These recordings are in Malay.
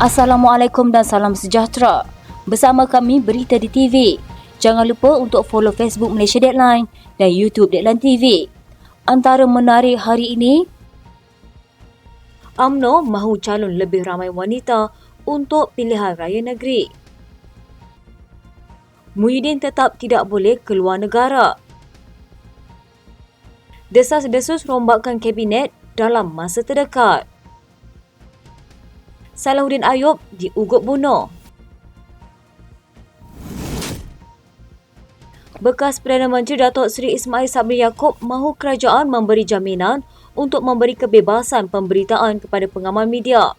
Assalamualaikum dan salam sejahtera. Bersama kami Berita di TV. Jangan lupa untuk follow Facebook Malaysia Deadline dan YouTube Deadline TV. Antara menarik hari ini, UMNO mahu calon lebih ramai wanita untuk pilihan raya negeri. Muhyiddin tetap tidak boleh keluar negara. Desas-desus rombakan kabinet dalam masa terdekat. Salahuddin Ayub diugut bunuh. Bekas Perdana Menteri Datuk Seri Ismail Sabri Yaakob mahu kerajaan memberi jaminan untuk memberi kebebasan pemberitaan kepada pengamal media.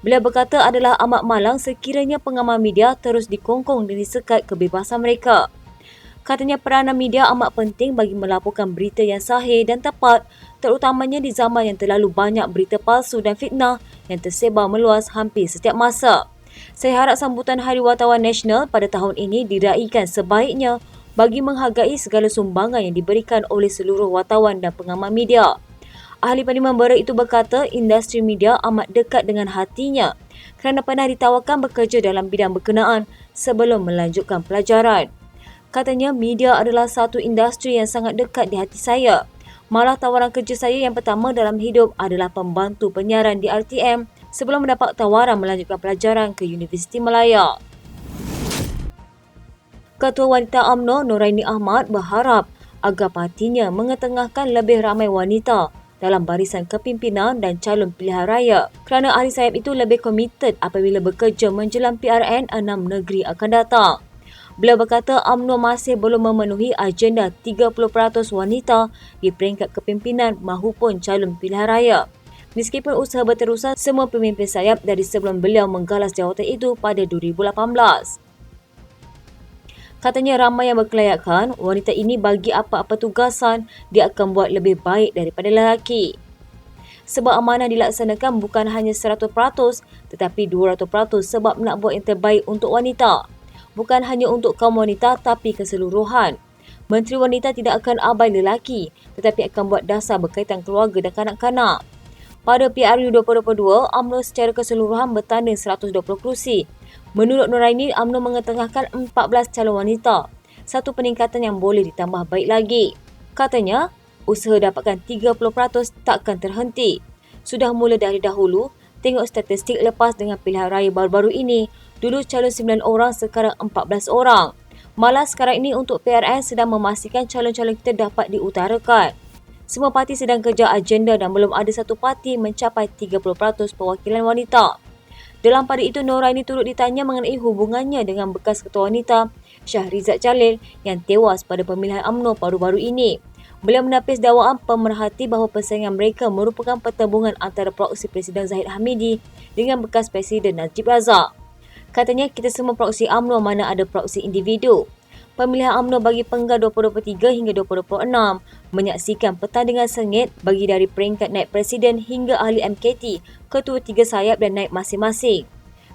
Beliau berkata adalah amat malang sekiranya pengamal media terus dikongkong dan disekat kebebasan mereka. Katanya peranan media amat penting bagi melaporkan berita yang sahih dan tepat, terutamanya di zaman yang terlalu banyak berita palsu dan fitnah yang tersebar meluas hampir setiap masa. Saya harap sambutan Hari Wartawan Nasional pada tahun ini diraikan sebaiknya bagi menghargai segala sumbangan yang diberikan oleh seluruh wartawan dan pengamal media. Ahli Parlimen Berat itu berkata industri media amat dekat dengan hatinya kerana pernah ditawarkan bekerja dalam bidang berkenaan sebelum melanjutkan pelajaran. Katanya media adalah satu industri yang sangat dekat di hati saya. Malah tawaran kerja saya yang pertama dalam hidup adalah pembantu penyiaran di RTM sebelum mendapat tawaran melanjutkan pelajaran ke Universiti Malaya. Ketua Wanita UMNO Noraini Ahmad berharap agar partinya mengetengahkan lebih ramai wanita dalam barisan kepimpinan dan calon pilihan raya kerana ahli sayap itu lebih komited apabila bekerja menjelang PRN 6 negeri akan datang. Beliau berkata UMNO masih belum memenuhi agenda 30% wanita di peringkat kepimpinan mahupun calon pilihan raya. Meskipun usaha berterusan semua pemimpin sayap dari sebelum beliau menggalas jawatan itu pada 2018. Katanya ramai yang berkelayakan, wanita ini bagi apa-apa tugasan, dia akan buat lebih baik daripada lelaki. Sebab amanah dilaksanakan bukan hanya 100% tetapi 200% sebab nak buat yang terbaik untuk wanita. Bukan hanya untuk kaum wanita tapi keseluruhan. Menteri Wanita tidak akan abai lelaki tetapi akan buat dasar berkaitan keluarga dan kanak-kanak. Pada PRU 2022, UMNO secara keseluruhan bertanding 120 kerusi. Menurut Noraini, UMNO mengetengahkan 14 calon wanita. Satu peningkatan yang boleh ditambah baik lagi. Katanya, usaha dapatkan 30% takkan terhenti. Sudah mula dari dahulu, tengok statistik lepas dengan pilihan raya baru-baru ini. Dulu calon 9 orang, sekarang 14 orang. Malah sekarang ini untuk PRN sedang memastikan calon-calon kita dapat diutarakan. Semua parti sedang kerja agenda dan belum ada satu parti mencapai 30% perwakilan wanita. Dalam pada itu, Noraini turut ditanya mengenai hubungannya dengan bekas ketua wanita Syahrizad Jalil yang tewas pada pemilihan UMNO baru-baru ini. Beliau menapis dakwaan pemerhati bahawa persaingan mereka merupakan pertembungan antara proksi Presiden Zahid Hamidi dengan bekas Presiden Najib Razak. Katanya kita semua proksi UMNO mana ada proksi individu. Pemilihan UMNO bagi penggal 2023 hingga 2026 menyaksikan pertandingan sengit bagi dari peringkat naib Presiden hingga ahli MKT, ketua tiga sayap dan naib masing-masing.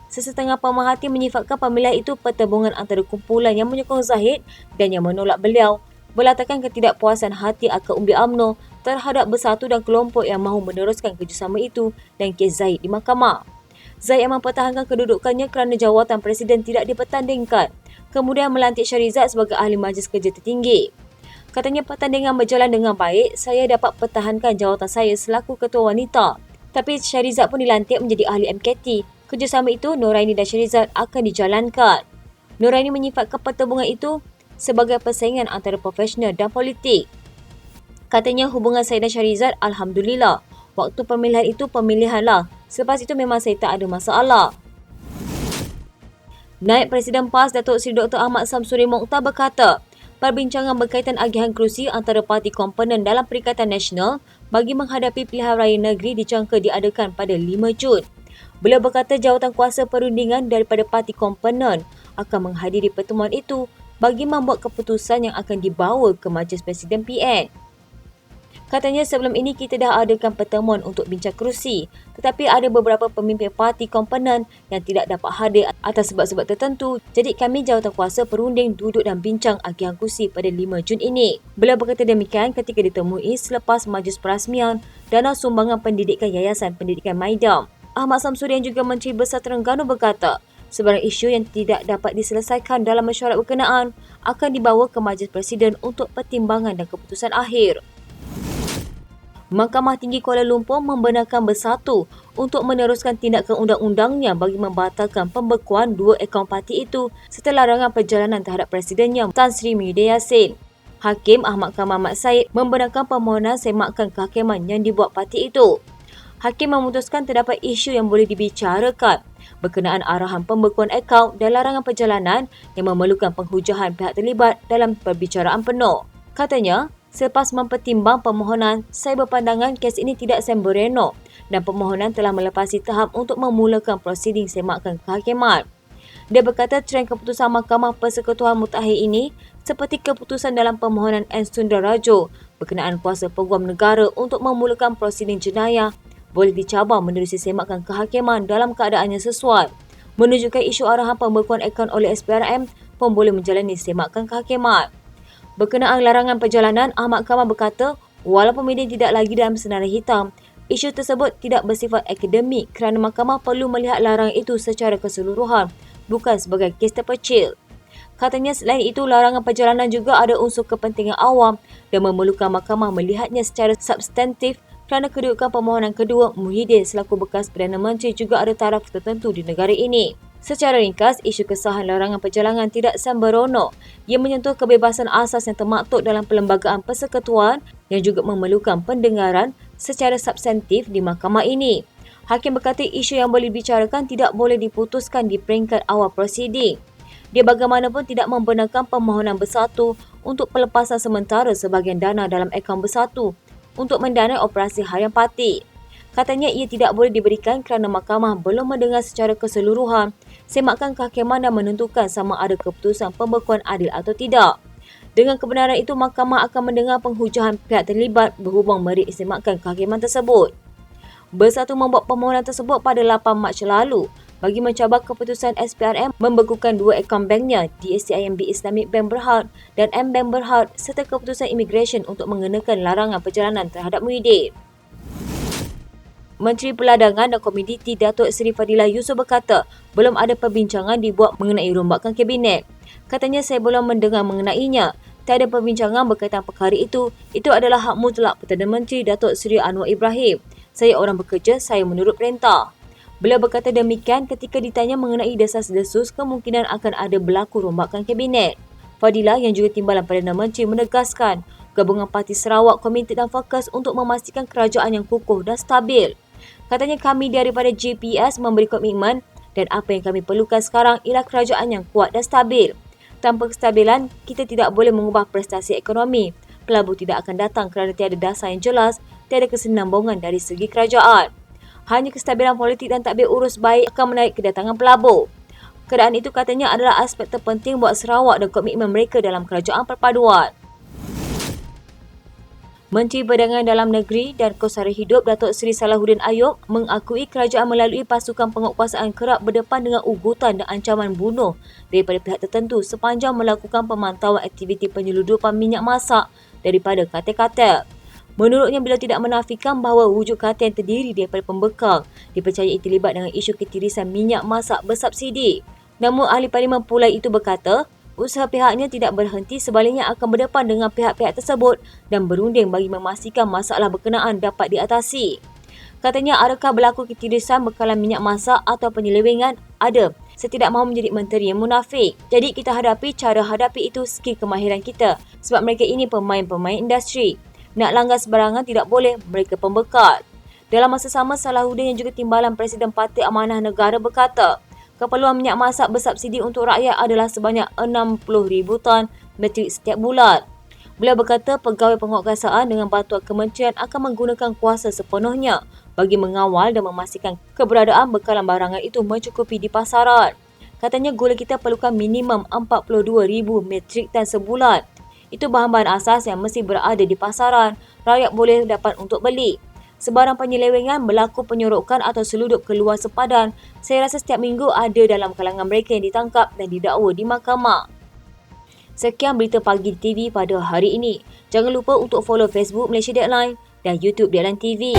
Sesetengah pemerhati menyifatkan pemilihan itu pertembungan antara kumpulan yang menyokong Zahid dan yang menolak beliau, berlatakan ketidakpuasan hati akar umbi UMNO terhadap Bersatu dan kelompok yang mahu meneruskan kerjasama itu dan kes Zahid di mahkamah. Zahid yang mempertahankan kedudukannya kerana jawatan Presiden tidak dipertandingkan, kemudian melantik Syahrizad sebagai ahli majlis kerja tertinggi. Katanya pertandingan berjalan dengan baik, saya dapat pertahankan jawatan saya selaku ketua wanita. Tapi Syahrizad pun dilantik menjadi ahli MKT. Kerjasama itu, Noraini dan Syahrizad akan dijalankan. Noraini menyifatkan pertembungan itu sebagai persaingan antara profesional dan politik. Katanya hubungan saya dan Syahrizad, Alhamdulillah. Waktu pemilihan itu pemilihanlah. Selepas itu memang saya tak ada masalah. Naib Presiden PAS Datuk Seri Dr. Ahmad Samsuri Mokhtar berkata, perbincangan berkaitan agihan kerusi antara parti komponen dalam Perikatan Nasional bagi menghadapi pilihan raya negeri dijangka diadakan pada 5 Jun. Beliau berkata jawatan kuasa perundingan daripada parti komponen akan menghadiri pertemuan itu bagi membuat keputusan yang akan dibawa ke Majlis Presiden PN. Katanya sebelum ini kita dah adakan pertemuan untuk bincang kerusi, tetapi ada beberapa pemimpin parti komponen yang tidak dapat hadir atas sebab-sebab tertentu. Jadi kami jawatankuasa perunding duduk dan bincang agihan kerusi pada 5 Jun ini. Beliau berkata demikian ketika ditemui selepas majlis perasmian dana sumbangan pendidikan Yayasan Pendidikan Maidam. Ahmad Samsuri yang juga Menteri Besar Terengganu berkata, sebarang isu yang tidak dapat diselesaikan dalam mesyuarat berkenaan akan dibawa ke Majlis Presiden untuk pertimbangan dan keputusan akhir. Mahkamah Tinggi Kuala Lumpur membenarkan bersatu untuk meneruskan tindakan undang-undangnya bagi membatalkan pembekuan 2 akaun parti itu serta larangan perjalanan terhadap Presidennya Tan Sri Muhyiddin Yassin. Hakim Ahmad Kamal Mat Said membenarkan permohonan semakan kehakiman yang dibuat parti itu. Hakim memutuskan terdapat isu yang boleh dibicarakan berkenaan arahan pembekuan akaun dan larangan perjalanan yang memerlukan penghujahan pihak terlibat dalam perbicaraan penuh. Katanya, selepas mempertimbang permohonan, saya berpandangan kes ini tidak sembrono dan permohonan telah melepasi tahap untuk memulakan prosiding semakan kehakiman. Dia berkata trend keputusan Mahkamah Persekutuan Mutakhir ini seperti keputusan dalam permohonan N. Sundararajo berkenaan kuasa peguam negara untuk memulakan prosiding jenayah boleh dicabar menerusi semakan kehakiman dalam keadaan yang sesuai. Menunjukkan isu arahan pembekuan akaun oleh SPRM pun boleh menjalani semakan kehakiman. Berkenaan larangan perjalanan, Ahmad Kamal berkata, walaupun media tidak lagi dalam senarai hitam, isu tersebut tidak bersifat akademik kerana mahkamah perlu melihat larangan itu secara keseluruhan, bukan sebagai kes terpercil. Katanya selain itu, larangan perjalanan juga ada unsur kepentingan awam dan memerlukan mahkamah melihatnya secara substantif kerana kedudukan permohonan kedua, Muhyiddin selaku bekas Perdana Menteri juga ada taraf tertentu di negara ini. Secara ringkas, isu kesahan larangan perjalanan tidak sembrono. Ia menyentuh kebebasan asas yang termaktub dalam Perlembagaan Persekutuan yang juga memerlukan pendengaran secara substantif di mahkamah ini. Hakim berkata isu yang boleh dibicarakan tidak boleh diputuskan di peringkat awal prosiding. Dia bagaimanapun tidak membenarkan permohonan bersatu untuk pelepasan sementara sebahagian dana dalam akaun bersatu untuk mendanai operasi harian parti. Katanya ia tidak boleh diberikan kerana mahkamah belum mendengar secara keseluruhan semakan kehakiman dan menentukan sama ada keputusan pembekuan adil atau tidak. Dengan kebenaran itu, mahkamah akan mendengar penghujahan pihak terlibat berhubung meri semakan kehakiman tersebut. Bersatu membuat permohonan tersebut pada 8 Mac lalu bagi mencabar keputusan SPRM membekukan 2 akaun banknya, DSCIMB Islamic Bank Berhad dan M Bank Berhad serta keputusan imigresen untuk mengenakan larangan perjalanan terhadap Muhyiddin. Menteri Perdagangan dan Komoditi Datuk Seri Fadilah Yusof berkata, belum ada perbincangan dibuat mengenai rombakan kabinet. Katanya saya belum mendengar mengenainya. Tiada perbincangan berkaitan perkara itu. Itu adalah hak mutlak Perdana Menteri Datuk Seri Anwar Ibrahim. Saya orang bekerja, saya menurut perintah. Beliau berkata demikian ketika ditanya mengenai desas-desus kemungkinan akan ada berlaku rombakan kabinet. Fadilah yang juga timbalan Perdana Menteri menegaskan, gabungan Parti Sarawak komited dan fokus untuk memastikan kerajaan yang kukuh dan stabil. Katanya kami daripada JPS memberi komitmen dan apa yang kami perlukan sekarang ialah kerajaan yang kuat dan stabil. Tanpa kestabilan, kita tidak boleh mengubah prestasi ekonomi. Pelabur tidak akan datang kerana tiada dasar yang jelas, tiada kesinambungan dari segi kerajaan. Hanya kestabilan politik dan tadbir urus baik akan menarik kedatangan pelabur. Keadaan itu katanya adalah aspek terpenting buat Sarawak dan komitmen mereka dalam kerajaan perpaduan. Menteri Perdagangan Dalam Negeri dan Kos Sara Hidup Datuk Seri Salahuddin Ayub mengakui kerajaan melalui pasukan penguatkuasaan kerap berdepan dengan ugutan dan ancaman bunuh daripada pihak tertentu sepanjang melakukan pemantauan aktiviti penyeludupan minyak masak daripada kartel-kartel. Menurutnya, beliau tidak menafikan bahawa wujud kartel yang terdiri daripada pembekal dipercayai terlibat dengan isu ketirisan minyak masak bersubsidi. Namun, ahli parlimen Pulai itu berkata, usaha pihaknya tidak berhenti, sebaliknya akan berdepan dengan pihak-pihak tersebut dan berunding bagi memastikan masalah berkenaan dapat diatasi. Katanya, adakah berlaku ketirisan bekalan minyak masak atau penyelewengan? Ada. Saya tidak mahu menjadi menteri yang munafik. Jadi kita hadapi, cara hadapi itu skill kemahiran kita. Sebab mereka ini pemain-pemain industri. Nak langgar sebarangan tidak boleh, mereka pembekal. Dalam masa sama, Salahuddin yang juga timbalan Presiden Parti Amanah Negara berkata, keperluan minyak masak bersubsidi untuk rakyat adalah sebanyak 60,000 ton metrik setiap bulan. Beliau berkata pegawai penguatkuasaan dengan bantuan kementerian akan menggunakan kuasa sepenuhnya bagi mengawal dan memastikan keberadaan bekalan barangan itu mencukupi di pasaran. Katanya gula kita perlukan minimum 42,000 metrik ton sebulan. Itu bahan-bahan asas yang mesti berada di pasaran, rakyat boleh dapat untuk beli. Sebarang penyelewengan, berlaku penyorokan atau seludup keluar sepadan, saya rasa setiap minggu ada dalam kalangan mereka yang ditangkap dan didakwa di mahkamah. Sekian berita pagi di TV pada hari ini. Jangan lupa untuk follow Facebook Malaysia Deadline dan YouTube Deadline TV.